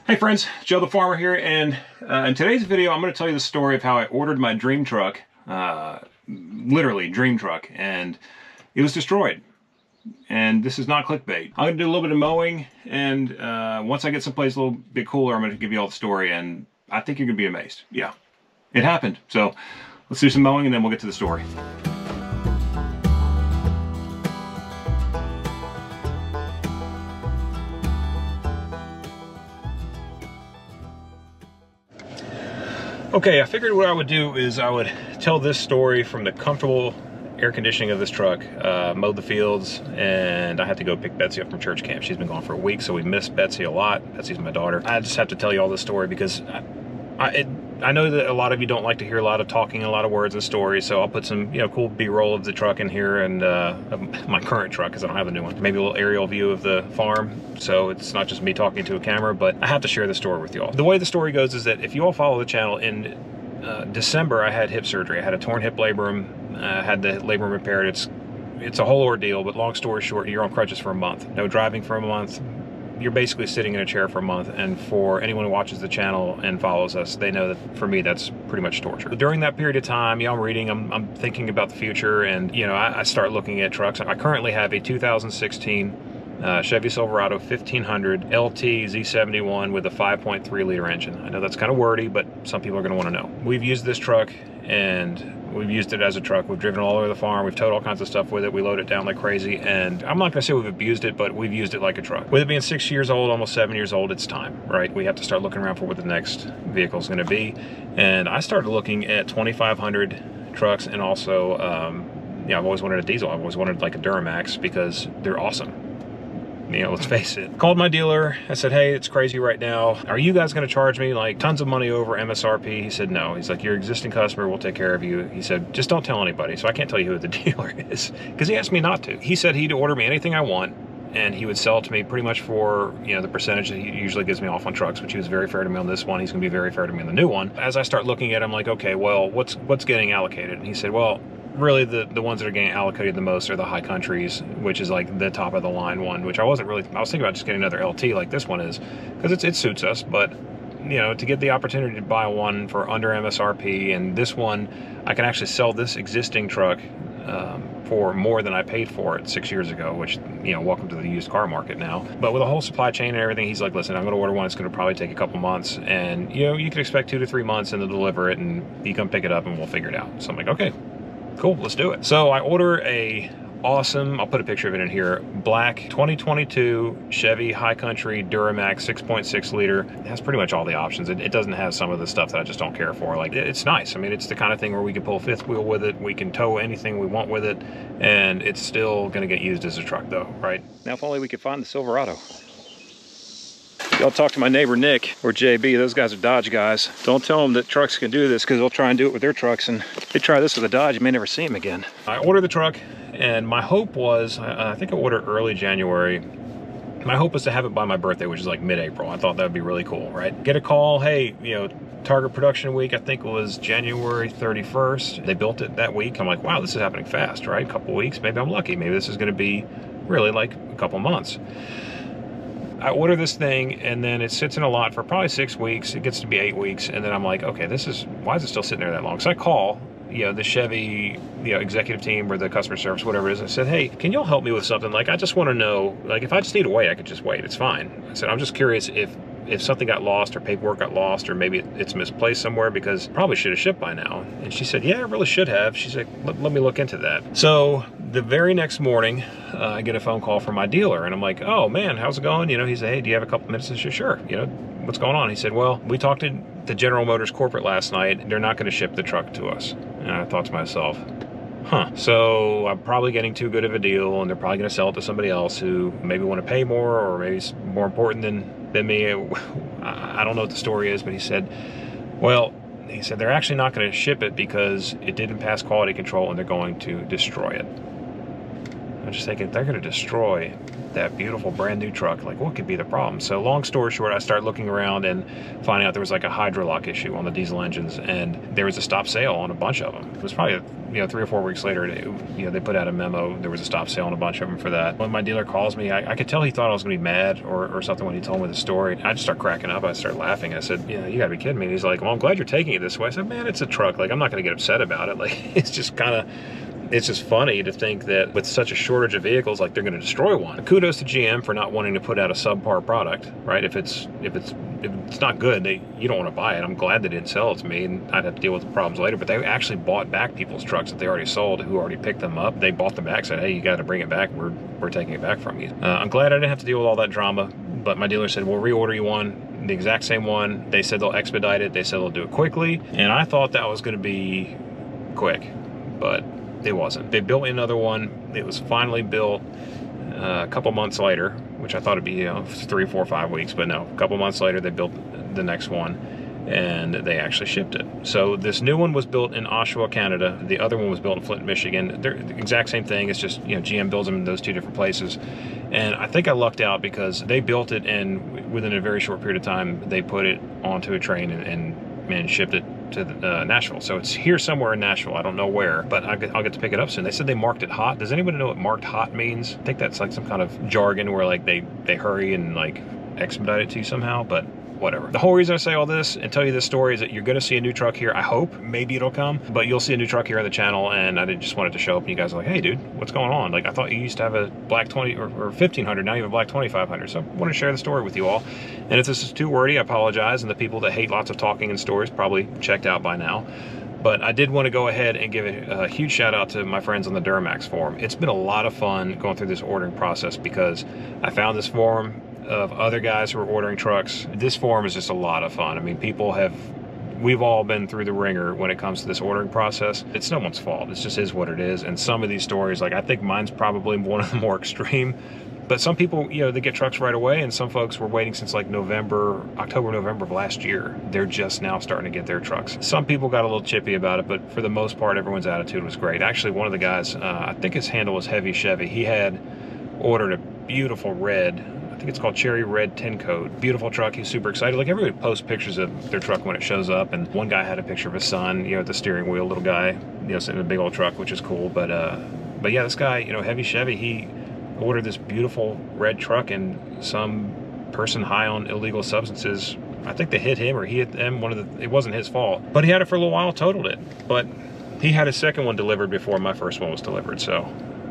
Hey friends, Joe the Farmer here, and in today's video I'm going to tell you the story of how I ordered my dream truck, literally dream truck, and it was destroyed. And this is not clickbait. I'm going to do a little bit of mowing, and once I get someplace a little bit cooler, I'm going to give you all the story, and I think you're going to be amazed. Yeah, it happened. So let's do some mowing and then we'll get to the story. Okay, I figured what I would do is I would tell this story from the comfortable air conditioning of this truck, mowed the fields, and I had to go pick Betsy up from church camp. She's been gone for a week, so we missed Betsy a lot. Betsy's my daughter. I just have to tell you all this story because I know that a lot of you don't like to hear a lot of talking, a lot of words and stories, so I'll put some, cool B-roll of the truck in here and my current truck, because I don't have a new one. Maybe a little aerial view of the farm, so it's not just me talking to a camera, but I have to share the story with you all. The way the story goes is that if you all follow the channel, in December I had hip surgery. I had a torn hip labrum, had the labrum repaired. It's a whole ordeal, but long story short, you're on crutches for a month. No driving for a month. You're basically sitting in a chair for a month, and for anyone who watches the channel and follows us, they know that for me that's pretty much torture. During that period of time, I'm reading, I'm thinking about the future, and I start looking at trucks. I currently have a 2016 Chevy Silverado 1500 LT Z71 with a 5.3 liter engine. I know that's kind of wordy, but some people are going to want to know. We've used this truck, and we've used it as a truck. We've driven all over the farm. We've towed all kinds of stuff with it. We load it down like crazy. And I'm not going to say we've abused it, but we've used it like a truck. With it being 6 years old, almost 7 years old, it's time, right? We have to start looking around for what the next vehicle is going to be. And I started looking at 2500 trucks, and also, I've always wanted a diesel. I've always wanted like a Duramax because they're awesome. Let's face it. Called my dealer. I said, hey, it's crazy right now. Are you guys going to charge me like tons of money over MSRP? He said, no. He's like, your existing customer will take care of you. He said, just don't tell anybody. So I can't tell you who the dealer is because he asked me not to. He said he'd order me anything I want, and he would sell it to me pretty much for, the percentage that he usually gives me off on trucks, which he was very fair to me on this one. He's going to be very fair to me on the new one. As I start looking at it, I'm like, okay, well, what's getting allocated? And he said, well, really the ones that are getting allocated the most are the high countries, which is like the top of the line one, which I was thinking about just getting another LT like this one is, because it suits us, but to get the opportunity to buy one for under MSRP, and this one, I can actually sell this existing truck for more than I paid for it 6 years ago, which, welcome to the used car market now. But with the whole supply chain and everything, he's like, listen, I'm going to order one. It's going to probably take a couple months, and you can expect 2 to 3 months, and they'll deliver it, and you come pick it up and we'll figure it out. So I'm like, okay, cool, let's do it. So I order a awesome, I'll put a picture of it in here, black 2022 Chevy High Country Duramax 6.6 liter. It has pretty much all the options. It doesn't have some of the stuff that I just don't care for. Like, it's nice. I mean, it's the kind of thing where we can pull fifth wheel with it, we can tow anything we want with it, and it's still gonna get used as a truck though, right? Now if only we could find the Silverado. Y'all talk to my neighbor Nick or JB, those guys are Dodge guys. Don't tell them that trucks can do this, because they'll try and do it with their trucks, and if they try this with a Dodge, you may never see them again. I ordered the truck, and my hope was, I think I ordered early January. My hope was to have it by my birthday, which is like mid-April. I thought that would be really cool, right? Get a call, hey, target production week, I think it was January 31st. They built it that week. I'm like, wow, this is happening fast, right? A couple weeks, maybe I'm lucky. Maybe this is gonna be really like a couple months. I order this thing, and then it sits in a lot for probably 6 weeks. It gets to be 8 weeks, and then I'm like, okay, why is it still sitting there that long? So I call, the Chevy, executive team or the customer service, whatever it is. I said, hey, can y'all help me with something? Like, I just want to know, like, if I just need to wait, I could just wait. It's fine. I said, I'm just curious if something got lost or paperwork got lost, or maybe it's misplaced somewhere, because it probably should have shipped by now. And she said, yeah, it really should have. She's like, let me look into that. So the very next morning, I get a phone call from my dealer, and I'm like, oh man, how's it going? He said, hey, do you have a couple minutes? I said, sure. What's going on? He said, well, we talked to the General Motors corporate last night. They're not going to ship the truck to us. And I thought to myself, huh, so I'm probably getting too good of a deal, and they're probably going to sell it to somebody else who maybe want to pay more, or maybe it's more important than me. I don't know what the story is, but he said, well, they're actually not going to ship it because it didn't pass quality control, and they're going to destroy it. I'm just thinking, they're gonna destroy that beautiful brand new truck. Like, what could be the problem? So long story short, I started looking around and finding out there was like a hydrolock issue on the diesel engines, and there was a stop sale on a bunch of them. It was probably, 3 or 4 weeks later, they put out a memo. There was a stop sale on a bunch of them for that. When my dealer calls me, I could tell he thought I was gonna be mad or something when he told me the story. I just start cracking up. I start laughing. I said, you gotta be kidding me. And he's like, well, I'm glad you're taking it this way. I said, man, it's a truck. Like, I'm not gonna get upset about it. Like, it's just funny to think that with such a shortage of vehicles, like, they're going to destroy one. Kudos to GM for not wanting to put out a subpar product, right? If it's not good, you don't want to buy it. I'm glad they didn't sell it to me, and I'd have to deal with the problems later. But they actually bought back people's trucks that they already sold, who already picked them up. They bought them back, said, hey, you got to bring it back. We're taking it back from you. I'm glad I didn't have to deal with all that drama. But my dealer said, we'll reorder you one, the exact same one. They said they'll expedite it. They said they'll do it quickly, and I thought that was going to be quick, but it wasn't. They built another one. It was finally built a couple months later, which I thought it'd be 3, 4, 5 weeks, but no. A couple months later, they built the next one, and they actually shipped it. So this new one was built in Oshawa, Canada. The other one was built in Flint, Michigan. They're the exact same thing. It's just, GM builds them in those 2 different places. And I think I lucked out because they built it, and within a very short period of time, they put it onto a train and shipped it to Nashville. So it's here somewhere in Nashville. I don't know where, but I'll get to pick it up soon. They said they marked it hot. Does anybody know what marked hot means? I think that's like some kind of jargon where like they hurry and like expedite it to you somehow, but whatever. The whole reason I say all this and tell you this story is that you're going to see a new truck here. I hope. Maybe it'll come, but you'll see a new truck here on the channel, and I just wanted to show up, and you guys are like, hey dude, what's going on? Like, I thought you used to have a black 20 or 1500, now you have a black 2500. So I want to share the story with you all. And if this is too wordy, I apologize, and the people that hate lots of talking and stories probably checked out by now. But I did want to go ahead and give a huge shout out to my friends on the Duramax forum. It's been a lot of fun going through this ordering process because I found this forum of other guys who are ordering trucks. This forum is just a lot of fun. I mean, we've all been through the ringer when it comes to this ordering process. It's no one's fault. It just is what it is. And some of these stories, like, I think mine's probably one of the more extreme. But some people, they get trucks right away, and some folks were waiting since like October, November of last year. They're just now starting to get their trucks. Some people got a little chippy about it, but for the most part, everyone's attitude was great. Actually, one of the guys, I think his handle was Heavy Chevy. He had ordered a beautiful red, I think it's called Cherry Red 10 Code. Beautiful truck. He's super excited. Like, everybody posts pictures of their truck when it shows up, and one guy had a picture of his son, at the steering wheel, little guy, sitting in a big old truck, which is cool. But yeah, this guy, Heavy Chevy, he ordered this beautiful red truck, and some person high on illegal substances, I think they hit him or he hit them. It wasn't his fault, but he had it for a little while, totaled it. But he had his second one delivered before my first one was delivered, so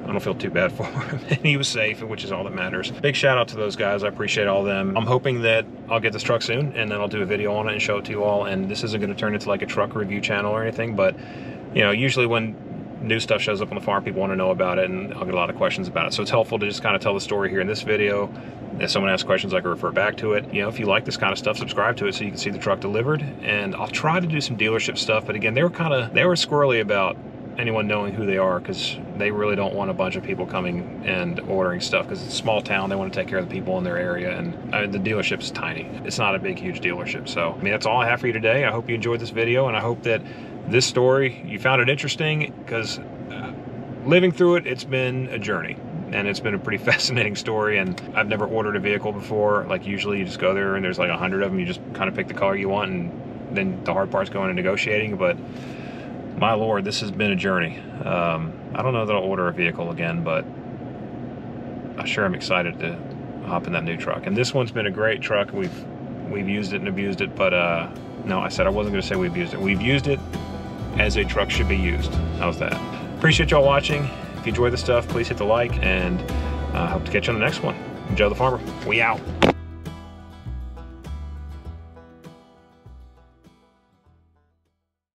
I don't feel too bad for him. And he was safe, which is all that matters. Big shout out to those guys. I appreciate all of them. I'm hoping that I'll get this truck soon, and then I'll do a video on it and show it to you all. And this isn't going to turn into like a truck review channel or anything, but usually when new stuff shows up on the farm, people want to know about it, and I'll get a lot of questions about it. So it's helpful to just kind of tell the story here in this video. If someone asks questions, I can refer back to it. If you like this kind of stuff, subscribe to it so you can see the truck delivered. And I'll try to do some dealership stuff, but again, they were squirrely about anyone knowing who they are, because they really don't want a bunch of people coming and ordering stuff, because it's a small town. They want to take care of the people in their area, and the dealership's tiny. It's not a big, huge dealership. So, that's all I have for you today. I hope you enjoyed this video, and I hope that this story, you found it interesting, because living through it, it's been a journey, and it's been a pretty fascinating story. And I've never ordered a vehicle before. Like, usually you just go there and there's like 100 of them. You just kind of pick the color you want, and then the hard part's going into negotiating. But my Lord, this has been a journey. I don't know that I'll order a vehicle again, but I sure am excited to hop in that new truck. And this one's been a great truck. We've used it and abused it, but no, I said I wasn't going to say we've used it. We've used it as a truck should be used. How's that? Appreciate y'all watching. If you enjoy the stuff, please hit the like, and I hope to catch you on the next one. Joe the Farmer, we out.